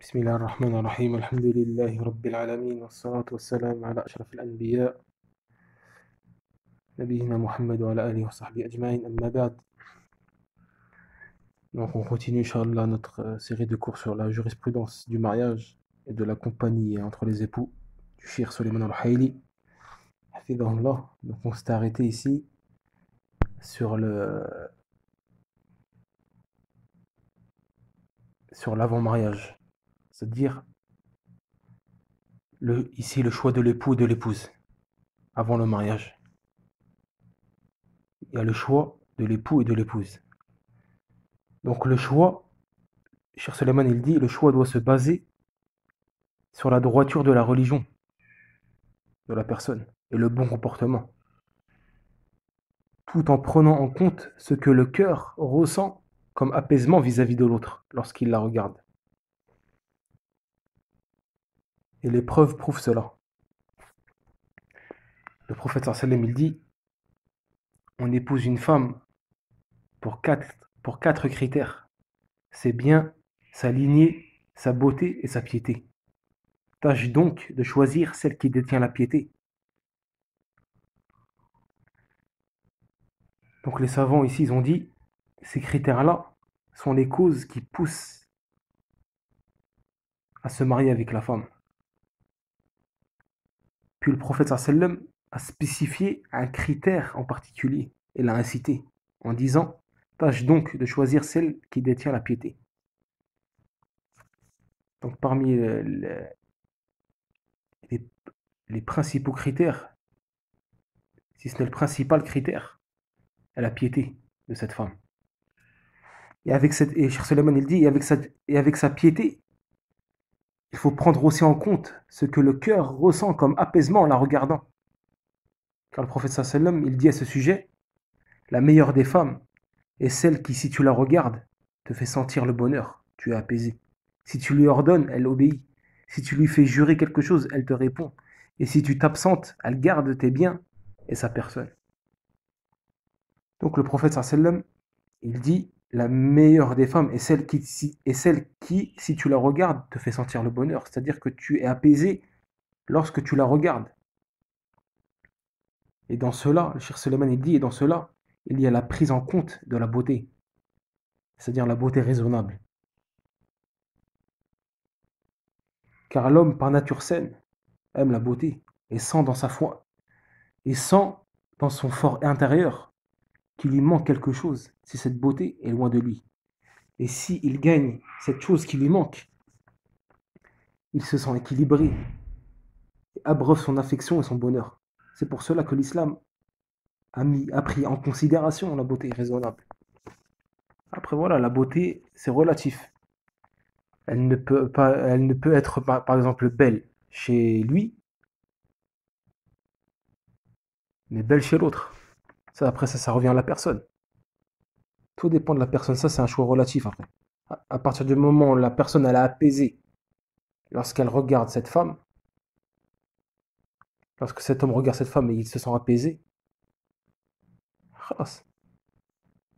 بسم الله الرحمن الرحيم الحمد لله رب العالمين والصلاة والسلام على أشرف الأنبياء نبينا Muhammad wa ala alihi wa sahbihi ajma'in amma ba'd. Donc on continue Inch'Allah notre série de cours sur la jurisprudence du mariage et de la compagnie entre les époux du Cheikh Suleiman al-Hayli hafidhahullah. Donc on s'est arrêté ici sur l'avant-mariage, c'est-à-dire ici le choix de l'époux et de l'épouse avant le mariage. Il y a le choix de l'époux et de l'épouse. Donc le choix, Cheikh Suleiman il dit, le choix doit se baser sur la droiture de la religion de la personne et le bon comportement, tout en prenant en compte ce que le cœur ressent comme apaisement vis-à-vis de l'autre lorsqu'il la regarde. Et les preuves prouvent cela. Le prophète sallam il dit, on épouse une femme pour quatre critères. C'est bien sa lignée, sa beauté et sa piété. Tâche donc de choisir celle qui détient la piété. Donc les savants ici, ils ont dit, ces critères-là sont les causes qui poussent à se marier avec la femme. Puis le prophète sallam a spécifié un critère en particulier et l'a incité en disant, tâche donc de choisir celle qui détient la piété. Donc parmi les principaux critères, si ce n'est le principal critère, est la piété de cette femme. Et Cheikh Suleiman il dit, et avec sa piété, il faut prendre aussi en compte ce que le cœur ressent comme apaisement en la regardant. Car le prophète sallam il dit à ce sujet, la meilleure des femmes est celle qui, si tu la regardes, te fait sentir le bonheur, tu es apaisé. Si tu lui ordonnes, elle obéit. Si tu lui fais jurer quelque chose, elle te répond. Et si tu t'absentes, elle garde tes biens et sa personne. Donc le prophète sallam, il dit, la meilleure des femmes est celle qui, si tu la regardes, te fait sentir le bonheur. C'est-à-dire que tu es apaisé lorsque tu la regardes. Et dans cela, le Cheikh Suleiman il dit, et dans cela, il y a la prise en compte de la beauté. C'est-à-dire la beauté raisonnable. Car l'homme, par nature saine, aime la beauté et sent dans sa foi, et sent dans son fort intérieur qu'il lui manque quelque chose si cette beauté est loin de lui. Et s'il gagne cette chose qui lui manque, il se sent équilibré, et abreuve son affection et son bonheur. C'est pour cela que l'islam a pris en considération la beauté raisonnable. Après voilà, la beauté, c'est relatif. Elle ne peut être par exemple belle chez lui, mais belle chez l'autre. Après ça revient à la personne. Tout dépend de la personne, ça c'est un choix relatif après. À partir du moment où la personne elle a apaisé, lorsqu'elle regarde cette femme, lorsque cet homme regarde cette femme et il se sent apaisé, khalas.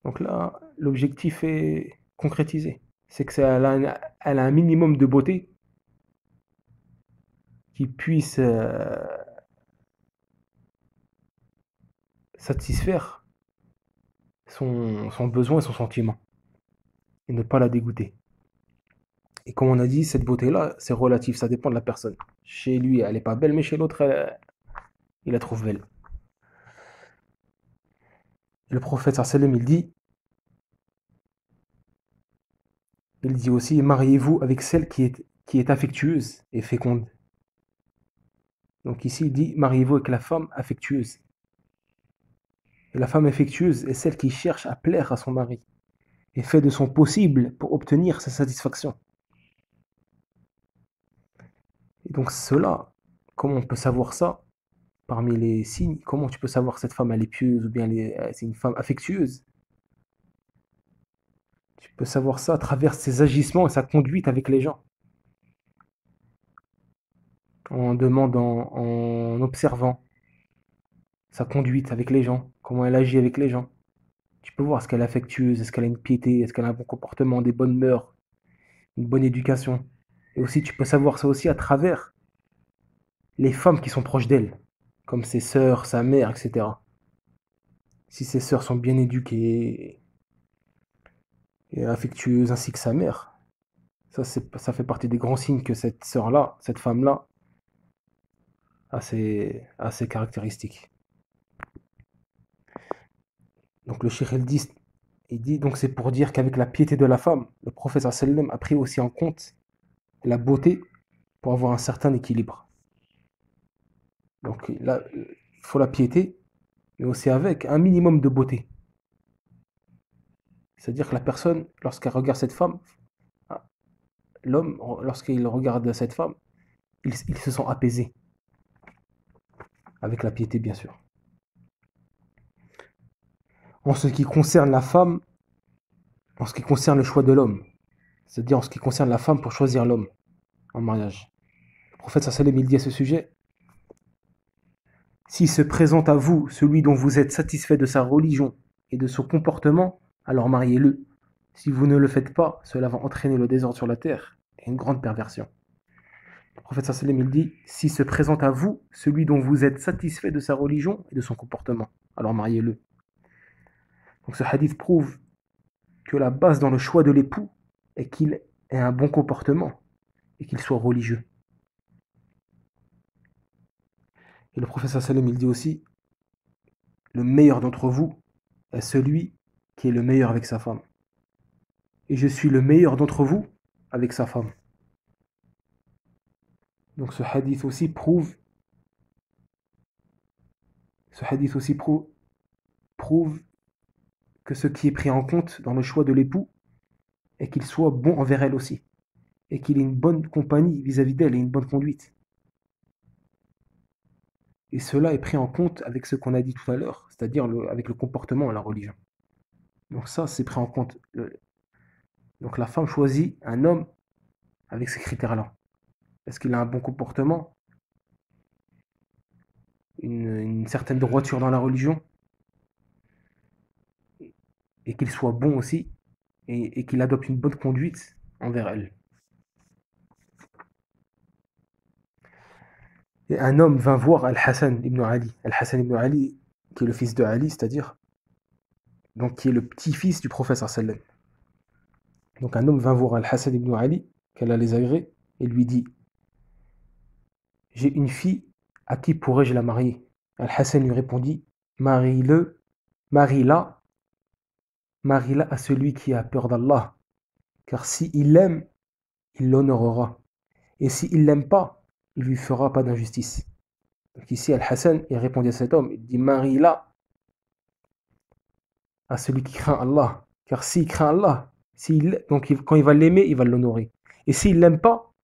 Donc là, l'objectif est concrétisé. C'est que elle a un minimum de beauté qui puisse satisfaire son besoin et son sentiment, et ne pas la dégoûter. Et comme on a dit, cette beauté-là, c'est relatif, ça dépend de la personne. Chez lui, elle n'est pas belle, mais chez l'autre, il la trouve belle. Et le prophète sallam il dit aussi, mariez-vous avec celle qui est affectueuse et féconde. Donc ici, il dit, mariez-vous avec la femme affectueuse. Et la femme affectueuse est celle qui cherche à plaire à son mari et fait de son possible pour obtenir sa satisfaction. Et donc cela, comment on peut savoir ça? Parmi les signes, comment tu peux savoir que cette femme elle est pieuse ou bien c'est une femme affectueuse? Tu peux savoir ça à travers ses agissements et sa conduite avec les gens. En demandant, en observant sa conduite avec les gens, comment elle agit avec les gens. Tu peux voir est-ce qu'elle est affectueuse, est-ce qu'elle a une piété, est-ce qu'elle a un bon comportement, des bonnes mœurs, une bonne éducation. Et aussi, tu peux savoir ça aussi à travers les femmes qui sont proches d'elle, comme ses sœurs, sa mère, etc. Si ses sœurs sont bien éduquées et affectueuses ainsi que sa mère, ça fait partie des grands signes que cette sœur-là, cette femme-là, a ces caractéristiques. Donc le Cheikh il dit donc c'est pour dire qu'avec la piété de la femme, le prophète sallam a pris aussi en compte la beauté pour avoir un certain équilibre. Donc là, il faut la piété, mais aussi avec un minimum de beauté. C'est-à-dire que la personne, lorsqu'elle regarde cette femme, l'homme, lorsqu'il regarde cette femme, il se sent apaisé, avec la piété bien sûr. En ce qui concerne la femme, en ce qui concerne le choix de l'homme, c'est-à-dire en ce qui concerne la femme pour choisir l'homme en mariage. Le prophète sallam il dit à ce sujet, s'il se présente à vous celui dont vous êtes satisfait de sa religion et de son comportement, alors mariez-le. Si vous ne le faites pas, cela va entraîner le désordre sur la terre et une grande perversion. Le prophète sallam il dit, s'il se présente à vous celui dont vous êtes satisfait de sa religion et de son comportement, alors mariez-le. Donc ce hadith prouve que la base dans le choix de l'époux est qu'il ait un bon comportement et qu'il soit religieux. Et le prophète sallam il dit aussi, le meilleur d'entre vous est celui qui est le meilleur avec sa femme. Et je suis le meilleur d'entre vous avec sa femme. Donc ce hadith aussi prouve que ce qui est pris en compte dans le choix de l'époux est qu'il soit bon envers elle aussi, et qu'il ait une bonne compagnie vis-à-vis d'elle et une bonne conduite. Et cela est pris en compte avec ce qu'on a dit tout à l'heure, c'est-à-dire avec le comportement et la religion. Donc ça, c'est pris en compte. Donc la femme choisit un homme avec ces critères-là. Est-ce qu'il a un bon comportement, une certaine droiture dans la religion, et qu'il soit bon aussi, et qu'il adopte une bonne conduite envers elle. Et un homme vint voir Al-Hassan ibn Ali. Al-Hassan ibn Ali, qui est le fils de Ali, c'est-à-dire, donc qui est le petit-fils du prophète sallam. Donc un homme vint voir Al-Hassan ibn Ali, qu'elle a les agrès, et lui dit, j'ai une fille, à qui pourrais-je la marier? Al-Hassan lui répondit, marie-la, marie-la à celui qui a peur d'Allah, car si il l'aime, il l'honorera. Et s'il l'aime pas, il lui fera pas d'injustice. Donc ici, Al-Hassan, il répondit à cet homme, il dit, marie-la à celui qui craint Allah. Car s'il craint Allah, quand il va l'aimer, il va l'honorer. Et s'il l'aime pas,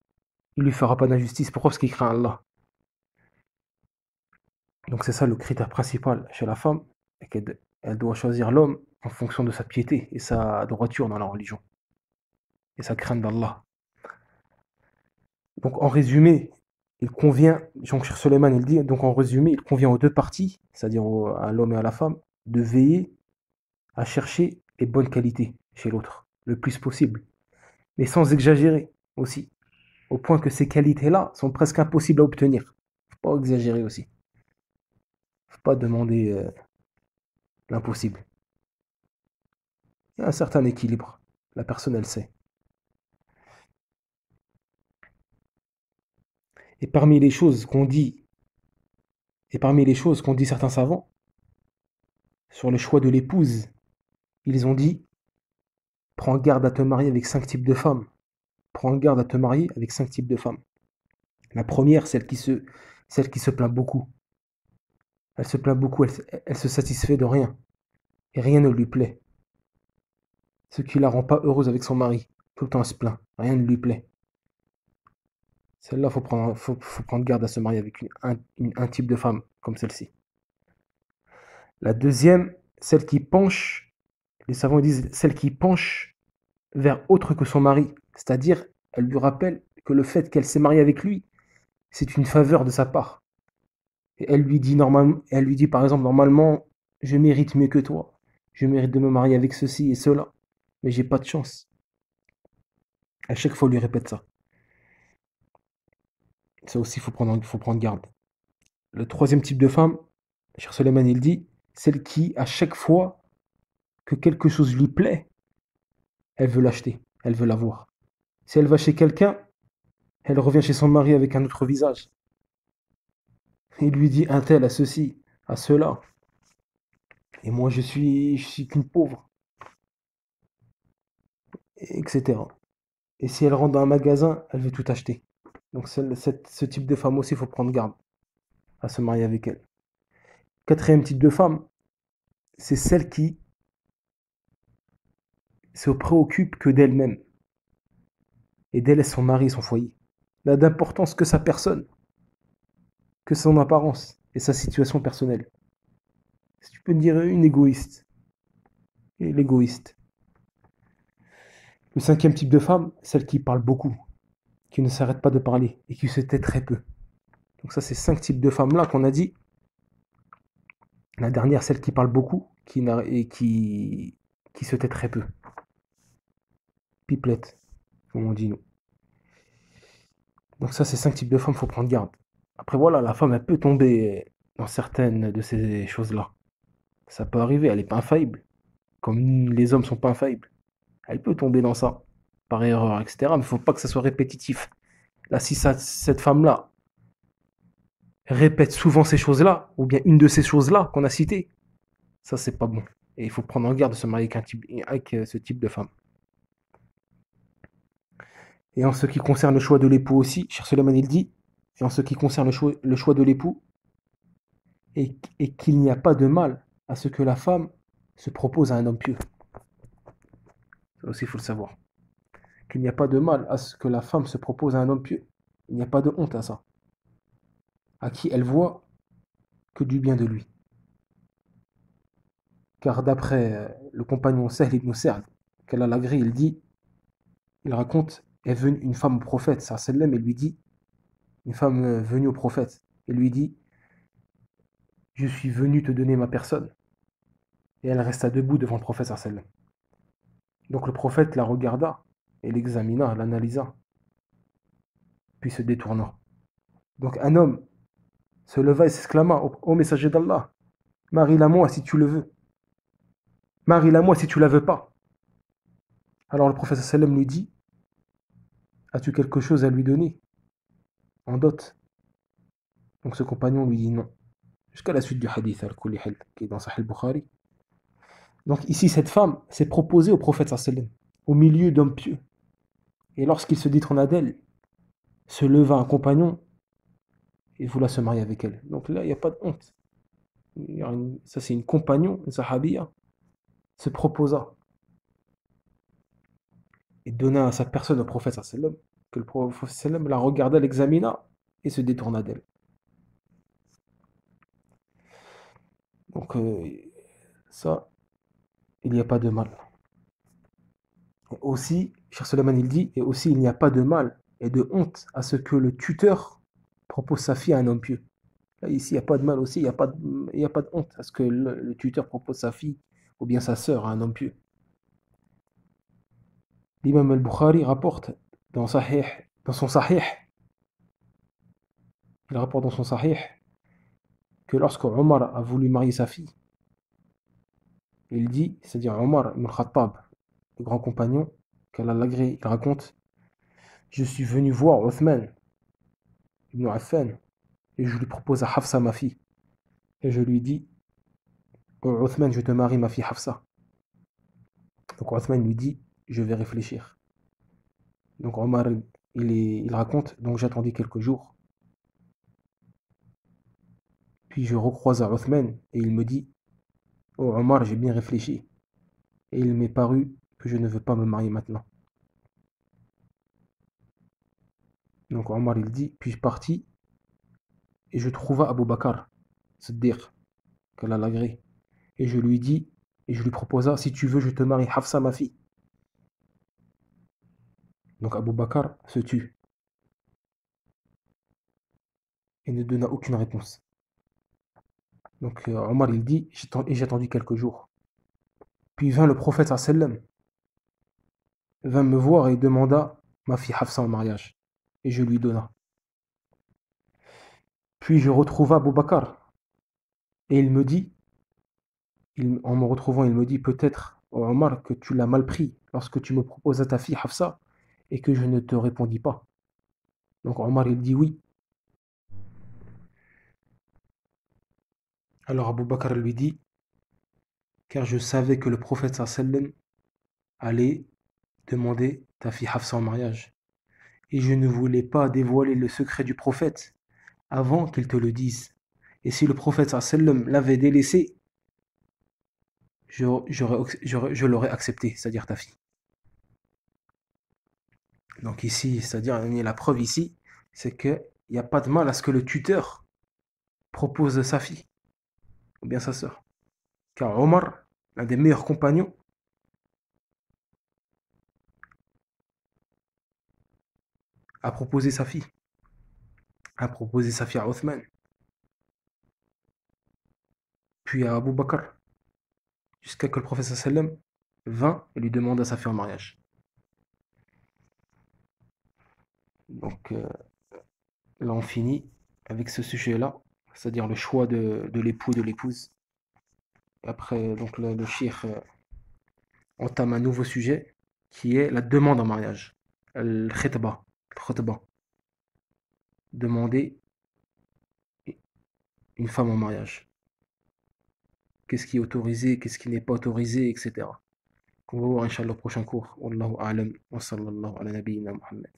il lui fera pas d'injustice. Pourquoi? Parce qu'il craint Allah. Donc c'est ça le critère principal chez la femme, et qu'elle doit choisir l'homme en fonction de sa piété et sa droiture dans la religion, et sa crainte d'Allah. Donc en résumé, il convient, Jean-Pierre Suleiman il dit, donc en résumé, il convient aux deux parties, c'est-à-dire à l'homme et à la femme, de veiller à chercher les bonnes qualités chez l'autre, le plus possible, mais sans exagérer aussi, au point que ces qualités-là sont presque impossibles à obtenir. Faut pas exagérer aussi. Faut pas demander l'impossible. Il y a un certain équilibre. La personne, elle sait. Et parmi les choses qu'on dit, et parmi les choses qu'ont dit certains savants sur le choix de l'épouse, ils ont dit, prends garde à te marier avec 5 types de femmes. Prends garde à te marier avec 5 types de femmes. La première, celle qui se plaint beaucoup. Elle se plaint beaucoup, elle se satisfait de rien. Et rien ne lui plaît. Ce qui la rend pas heureuse avec son mari. Tout le temps elle se plaint, rien ne lui plaît. Celle-là, faut prendre garde à se marier avec un type de femme comme celle-ci. La deuxième, celle qui penche, les savants disent, celle qui penche vers autre que son mari. C'est-à-dire, elle lui rappelle que le fait qu'elle s'est mariée avec lui, c'est une faveur de sa part. Et elle lui dit par exemple, normalement, je mérite mieux que toi. Je mérite de me marier avec ceci et cela. Mais j'ai pas de chance. À chaque fois, elle lui répète ça. Ça aussi, faut prendre garde. Le troisième type de femme, Cheikh Suleiman, il dit, celle qui, à chaque fois que quelque chose lui plaît, elle veut l'acheter, elle veut l'avoir. Si elle va chez quelqu'un, elle revient chez son mari avec un autre visage. Il lui dit un tel à ceci, à cela. Et moi, je suis qu'une pauvre, etc. Et si elle rentre dans un magasin, elle veut tout acheter. Donc ce type de femme aussi, il faut prendre garde à se marier avec elle. Quatrième type de femme, c'est celle qui se préoccupe que d'elle-même et délaisse son mari et son foyer. N'a d'importance que sa personne, que son apparence et sa situation personnelle. Si tu peux me dire une égoïste, et l'égoïste. Le cinquième type de femme, celle qui parle beaucoup, qui ne s'arrête pas de parler et qui se tait très peu. Donc ça, c'est 5 types de femmes-là qu'on a dit. La dernière, celle qui parle beaucoup et qui se tait très peu. Pipelette, comme on dit nous. Donc ça, c'est 5 types de femmes, il faut prendre garde. Après voilà, la femme, elle peut tomber dans certaines de ces choses-là. Ça peut arriver, elle n'est pas infaillible. Comme les hommes sont pas infaillibles. Elle peut tomber dans ça, par erreur, etc. Mais il ne faut pas que ça soit répétitif. Là, si cette femme-là répète souvent ces choses-là, ou bien une de ces choses-là qu'on a citées, ça, c'est pas bon. Et il faut prendre en garde de se marier avec ce type de femme. Et en ce qui concerne le choix de l'époux aussi, Cheikh Suleiman il dit, et en ce qui concerne le choix de l'époux, et qu'il n'y a pas de mal à ce que la femme se propose à un homme pieux. Ça aussi, il faut le savoir. Qu'il n'y a pas de mal à ce que la femme se propose à un homme pieux. Il n'y a pas de honte à ça. À qui elle voit que du bien de lui. Car d'après le compagnon Sahl ibn Sa'd, qu'elle a la grille, il raconte, est venue une femme au prophète, sallam, et lui dit, une femme venue au prophète, et lui dit, je suis venu te donner ma personne. Et elle resta debout devant le prophète, sallam. Donc le prophète la regarda, et l'examina, l'analysa, puis se détourna. Donc un homme se leva et s'exclama, ô messager d'Allah, marie-la moi si tu le veux. Marie-la moi si tu la veux pas. Alors le prophète sallam lui dit, as-tu quelque chose à lui donner en dot? Donc ce compagnon lui dit non. Jusqu'à la suite du hadith al-Kulli qui est dans Sahih al-Bukhari. Donc ici, cette femme s'est proposée au prophète sallam, au milieu d'hommes pieux. Et lorsqu'il se détrôna d'elle, se leva un compagnon et voula se marier avec elle. Donc là, il n'y a pas de honte. Ça, c'est une compagnon, une sahabiya, se proposa et donna sa personne au prophète sallam, que le prophète sallam la regarda, l'examina et se détourna d'elle. Donc ça, il n'y a pas de mal. Et aussi, Cheikh Suleiman il dit, et aussi il n'y a pas de mal et de honte à ce que le tuteur propose sa fille à un homme pieux. Là, ici, il n'y a pas de mal aussi, il y a pas de honte à ce que le tuteur propose sa fille ou bien sa sœur à un homme pieux. L'imam al-Bukhari rapporte dans son sahih, il rapporte dans son sahih que lorsque Omar a voulu marier sa fille, il dit, c'est-à-dire Omar ibn Khattab, le grand compagnon, qu'Allah l'agrée, il raconte, je suis venu voir Othman ibn Affan et je lui propose à Hafsa ma fille. Et je lui dis, oh, Othman, je te marie ma fille Hafsa. Donc Othman lui dit, je vais réfléchir. Donc Omar, il raconte, donc j'attendis quelques jours. Puis je recroise à Othman et il me dit, oh Omar, j'ai bien réfléchi. Et il m'est paru que je ne veux pas me marier maintenant. Donc Omar, il dit, puis je partis et je trouva Abu Bakr, Siddiq, qu'Allah l'agrée. Et je lui dis, et je lui proposa, si tu veux, je te marie Hafsa, ma fille. Donc Abu Bakr se tut et ne donna aucune réponse. Donc Omar, il dit, et j'ai attendu quelques jours. Puis vint le prophète sallam, vint me voir et demanda ma fille Hafsa en mariage. Et je lui donna. Puis je retrouve Abu Bakr et il me dit, en me retrouvant, il me dit peut-être, oh Omar, que tu l'as mal pris lorsque tu me proposais ta fille Hafsa et que je ne te répondis pas. Donc Omar, il dit oui. Alors Abu Bakr lui dit, car je savais que le prophète sallam allait demander ta fille Hafsa en mariage. Et je ne voulais pas dévoiler le secret du prophète avant qu'il te le dise. Et si le prophète sallam l'avait délaissé, je l'aurais accepté, c'est-à-dire ta fille. Donc ici, c'est-à-dire la preuve ici, c'est qu'il n'y a pas de mal à ce que le tuteur propose sa fille, ou bien sa sœur. Car Omar, l'un des meilleurs compagnons, a proposé sa fille. A proposé sa fille à Othman, puis à Abu Bakr, jusqu'à que le prophète sallam vint et lui demanda sa fille en mariage. Donc là, on finit avec ce sujet-là, c'est-à-dire le choix de l'époux et de l'épouse. Après, donc le cheikh entame un nouveau sujet qui est la demande en mariage. Al-khitba, khutba. Demander une femme en mariage. Qu'est-ce qui est autorisé, qu'est-ce qui n'est pas autorisé, etc. On va voir, Inch'Allah, au prochain cours. Wallahu a'lam, wa sallallahu ala nabiyyina Muhammad.